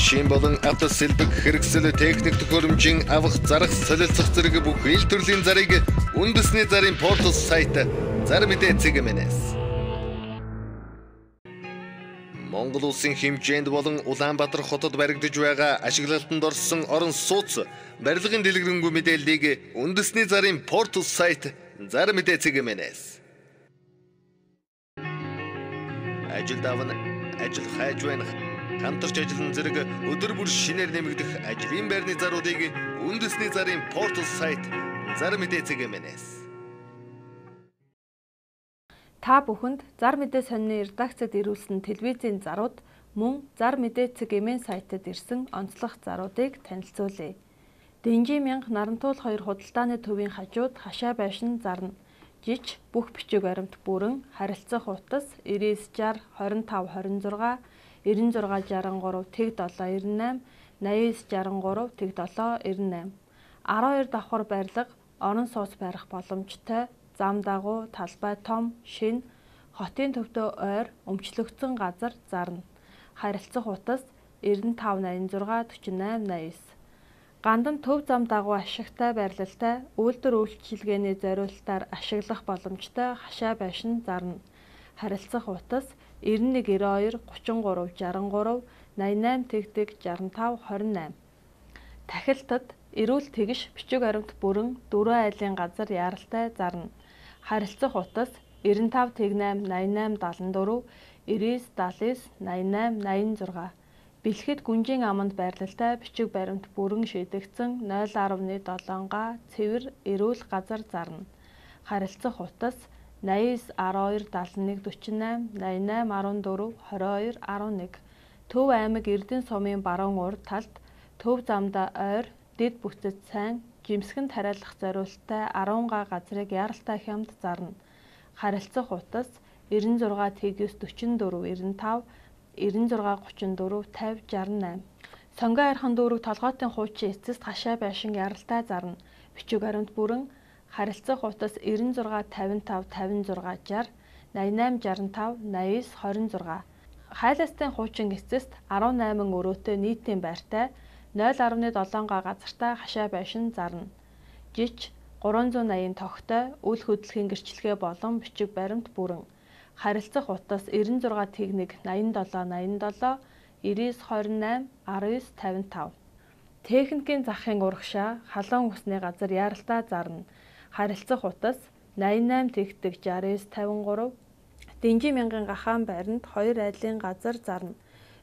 машин болон авто сэлбэг хэрэгсэл техник төхөөрөмжийн авах зарах солилцох зэрэг бүх ил төрлийн зарыг үндэсний зарын портал сайт Зар мэдээ цэгмэнээс Монгол улсын хэмжээнд болон Улаанбаатар хотод баригдаж байгаа ашиглалтанд орсон орон сууц барилгын дэлгэрэнгүй мэдээллийг үндэсний зарын портал сайт Зар мэдээ цэгмэнээс ажил давна ажил хайж байна. Хамтарч ажиллан зэрэг өдөр бүр шинээр нэмэгдэх ажлын байрны заруудыг үндэсний зарын портал сайт Зар мэдээ цэгмэнээс. Та бүхэнд Зар мэдээ сонины редакцид ирүүлсэн телевизийн зарууд мөн Зар мэдээ цэгмэн сайтад ирсэн онцлог заруудыг танилцуулъя. Дэнжи мянга Нарантуул 2 худалдааны төвийн хажууд хашаа байшин зарна. Жиж бүх бичиг баримт бүрэн харилцах утас 9960 25 26 9663 тэг 798 8963 тэг 798 12 давхар барилга орон сууц барих боломжтой зам дагуу талбай том шин хотын төвдөө ойр өмчлөгдсөн газар зарна. Харилцах утас 9586 4889 Гандан төв зам дагуу ашигтай барилалтай үйлдвэр үйлчилгээний зориулалтаар ашиглах боломжтой хашаа байшин зарна. Харилцах утас 9192 33 63 88 тэгтэг 65 28 Тахилтад эрүүл тэгш бичиг баримт бүрэн 4 айлын газар яаралтай зарна. Харилцах утас 95 8 88 74 99 79 88 86 Бэлгэд гүнжийн аманд байрлалтай бичиг баримт бүрэн шийдэгдсэн 0.7 га цэвэр эрүүл газар зарна. Харилцах утас 89 12 71 48 88 14 22 11 Төв аймаг Эрдэнэ сумын баруун урд талд төв замдаа ойр дэд бүцэд сайн жимсгэн тариалах зориулалттай 10 га газрыг яаралтай хямд зарна. Харилцах утас 96 44 95 96 34 50 68 Сонгоо архан дүүрэг толгойтын хуучин эцэст хашаа байшин яралтай зарна. Бичиг баримт бүрэн харилцах утас 96 55 56 60 88 65 89 26 Хайластын хуучин эцэст 18 өрөөтэй нийтийн байртай 0.7 га газартай хашаа байшин зарна. Жиж 380 тогтой үл хөдлөхийн гэрчлэгээ болон бичиг баримт бүрэн харилцах утас 96 тэгнэг 87 87 99 28 19 55 Техникийн захын урагшаа халуун усны газар яаралтай зарна. Харилцах утас 88 тэгтэг 69 53 Дэнжи мянган гахаан байранд 2 айлын газар зарна.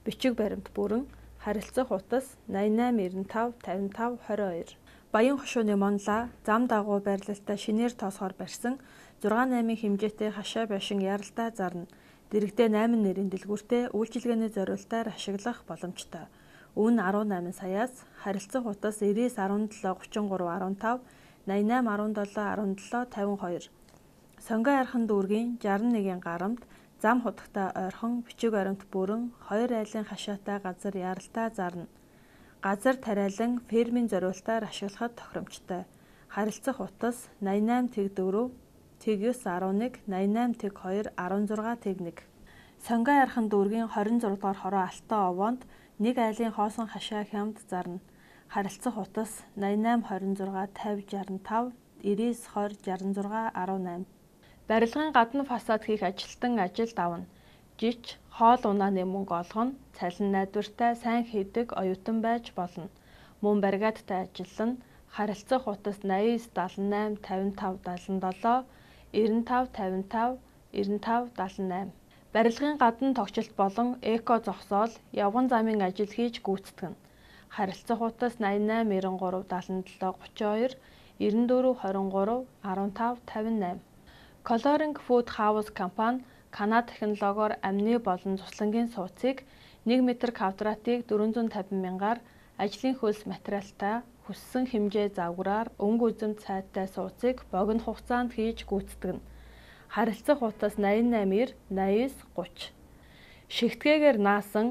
Бичиг баримт бүрэн харилцах утас 88 95 55 22 Баян хошууны Монла зам дагуу байрлалтай шинээр тоосгоор барьсан 6-8 хэмжээтэй хашаа байшин яаралтай зарна. Дэрэгдээ 8 нэрийн дэлгүүртэй үйлчилгээний зориулалтаар ашиглах боломжтой. Үн 18 саяас харилцах утас 99 17 33 15 88 17 17 52 Сонгоо архан дүүргийн 61-ийн гарамт зам хутагтай ойрхон бичиг баримт бүрэн 2 айлын хашаатай газар яаралтай зарна. Газар тариалан фермийн зориулалтаар ашиглахад тохиромжтой. Харилцах утас 88 тэг 4 тэг 9 11 88 тэг 2 16 тэг 1 Сонгоо архан дүүргийн 26 дугаар хороо Алтан овоонд 1 айлын хоосон хашаа хямд зарна. Харилцах утас 88 26 50 65 99 20 66 18 Барилгын гадна фасад хийх ажилтан ажилд авна. Жиж хоол унааны мөнгө олгоно, цалин найдвартай сайн хийдэг оюутан байж болно. Мөн баригадтай ажиллана. Харилцах утас 89 78 55 77 95 55 95 78 Барилгын гадна тогтчлт болон эко зогсоол явган замын ажил хийж гүйцэтгэнэ. Харилцах утас 88 93 77 32 94 23 15 58 Coloring Food House компани Канада технологиор амны болон цуслангийн сууцыг 1 м квадратыг 450 мянгаар ажлын хөлс материалтай хүссэн хэмжээ загвараар өнгө үзэмт цайтай сууцыг богино хугацаанд хийж гүйцэтгэнэ. Харилцах утас 88 89 30 Шигтгээгээр наасан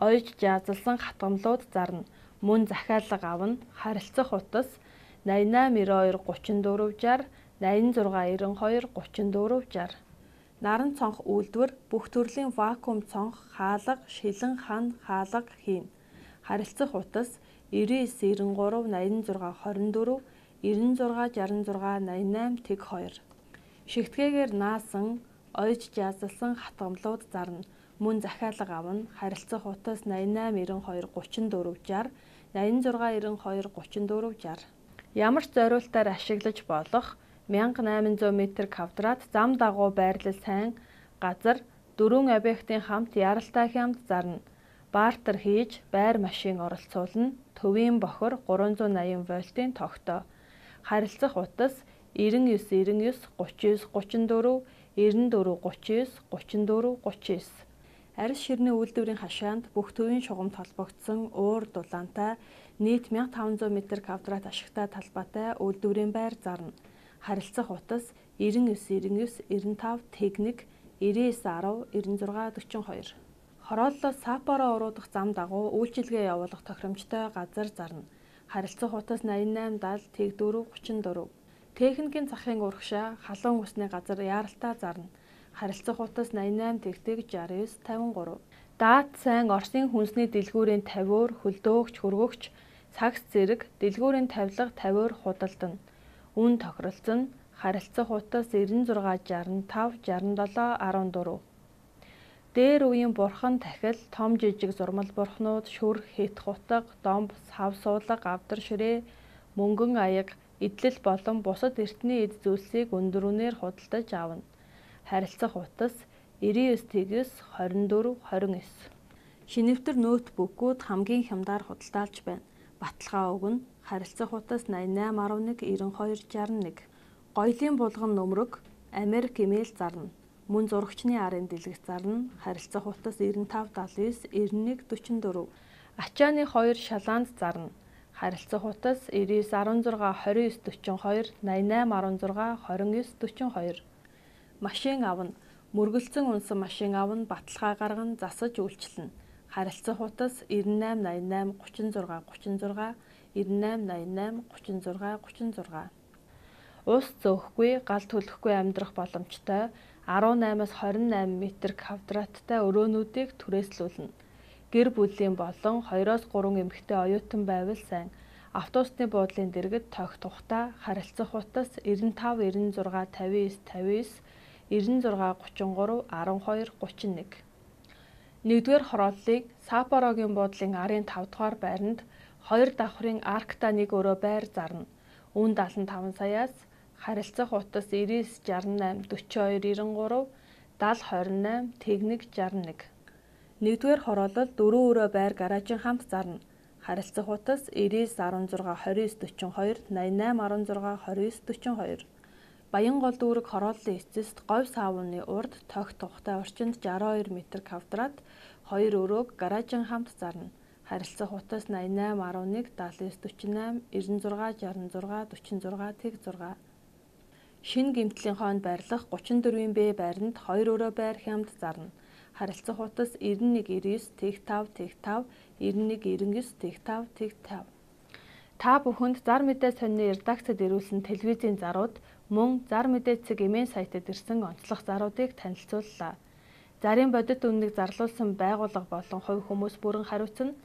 ойж жазалсан хатгамлууд зарна. Мөн захиалга авна. Харилцах утас 88 92 34 60 86 92 34 60 Наран цонх үйлдвэр бүх төрлийн вакуум цонх, хаалга, шилэн хан хаалга хийн. Харилцах утас 99 93 86 96 66 88 тэг 2. Шигтгээгээр наасан, ойж жазалсан хатгамлууд зарна. Мөн захиалга авна. Харилцах утас 88 92 34 60 86 92 34 60. Ямар ч зориултаар ашиглаж болох 1800 м2 зам дагуу байрлал сайн газар 4 объектын хамт яралтай хямд зарна. Бартер хийж байр машин оролцуулна. Төвийн бохор 380 вольтын тогтоо. Харилцах утас 99 99 39 34 94 39 34 39. Арьс ширний үйлдвэрийн хашаанд бүх төвийн шугамд холбогдсон уур дулаантай нийт 1500 м2 ашигтай талбайтай үйлдвэрийн байр зарна. Харилцах утас 99 99 95 техник 99 10 96 42. Хорооллоос Сапоро уруудах зам дагуу үйлчилгээ явуулах тохиромжтой газар зарна. Харилцах утас 88 70 тэг 4 34. Техникийн захын урагшаа халуун усны газар яаралтай зарна. Харилцах утас 88 тэг 69 53. Даад сайн Оросын хүнсний дэлгүүрийн тавиур, хөлдөөгч, хөргөгч, цагс зэрэг дэлгүүрийн тавилга тавиур худалдана. Үн тохиролцсон харилцах утас 96 65 67 14. Дээр үеийн бурхан тахил, том жижиг зурмал бурхнууд, шүр, хит хутга, домб, сав суулга, гавдар ширээ, мөнгөн аяг, эдлэл болон бусад эртний эд зүйлсийг өндөрүүнээр худалдаж авна. Харилцах утас 99 24 29. Шинэвтэр ноутбукууд хамгийн хямдаар худалдаалж байна. Баталгаа өгнө. Харилцах утас 88 11 92 61. Гоёлын булган нөмрөг Америк имэйл зарна. Мөн зурагчны арын дэлгэх зарна. Харилцах утас 95 79 91 44. Ачааны 2 шалаанд зарна. Харилцах утас 99 16 29 42 88 16 29 42. Машин авна. Мөргөлдсөн унсан машин авна, баталгаа гаргана, засаж үйлчилнэ. Харилцах утас 98 88 36 36 98 88 36 36. Ус зөөхгүй, гал төлөхгүй амьдрах боломжтой 18-аас 28 м2-тай өрөөнүүдийг түрээслүүлнэ. Гэр бүлийн болон 2-оос 3 эмэгтэй оюутан байвал сайн. Автобусны буудлын дэргэд тохь тухтай харилцах утас 95 96 59 59 96 33 12 31. Нэгдүгээр хорооллыг Сапорогийн буудлын арын 5 дугаар байранд 2 давхрын Аркта нэг өрөө байр зарна. Үн 75 саяас харилцах утас 99 68 42 93 70 28 техник 61. Нэгдүгээр хороолол 4 өрөө байр гаражийн хамт зарна. Харилцах утас 99 16 29 42 88 16 29 42. Баянгол дүүрэг хорооллын эцэст говь саавны урд тохь тухтай орчинд 62 м2-д 2 өрөөг гаражийн хамт зарна. Харилцах утас 88 11 79 48 96 66 46 тэг 6. Шинэ гэмтлийн хойнд байрлах 34-ийн Б байранд 2 өрөө байр хямд зарна. Харилцах утас 91 99 тэг 5 тэг 5 91 99 тэг 5 тэг 5. Та бүхэнд зар мэдээ сонины редакцид ирүүлсэн телевизийн зарууд мөн зар мэдээ цэг эмээн сайтад ирсэн онцлог заруудыг танилцууллаа. Зарын бодит үннийг зарлуулсан байгууллага болон хувь хүмүүс бүрэн хариуцна.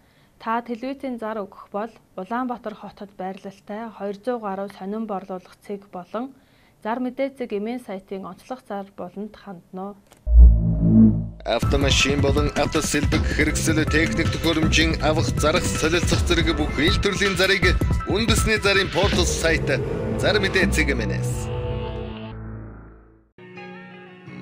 Та телевизийн зар өгөх бол Улаанбаатар хотод байрлалтай 200 гаруй сонин борлуулах цэг болон зар мэдээ цэг эмээн сайтын онцлог зар болонд хандна. Автомашин болон автосэлбэг хэрэгсэл техник төхөөрөмжийн авах зарах солилцох зэрэг бүх ил төрлийн зарыг үндэсний зарын портал сайт зар мэдээ цэг эмээнээс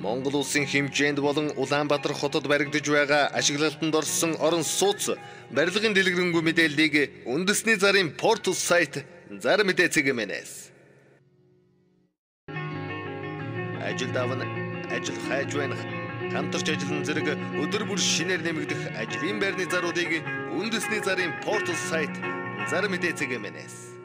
Монгол улсын хэмжээнд болон Улаанбаатар хотод баригдаж байгаа ашиглалтанд орсон орон сууц барилгын дэлгэрэнгүй мэдээллийг үндэсний зарын портал сайт зар мэдээ цэг эмээнээс ажил давна ажил хайж байна. Хамтарч ажиллан зэрэг өдөр бүр шинээр нэмэгдэх ажлын байрны заруудыг үндэсний зарын портал сайт зар мэдээ цэг эмээнээс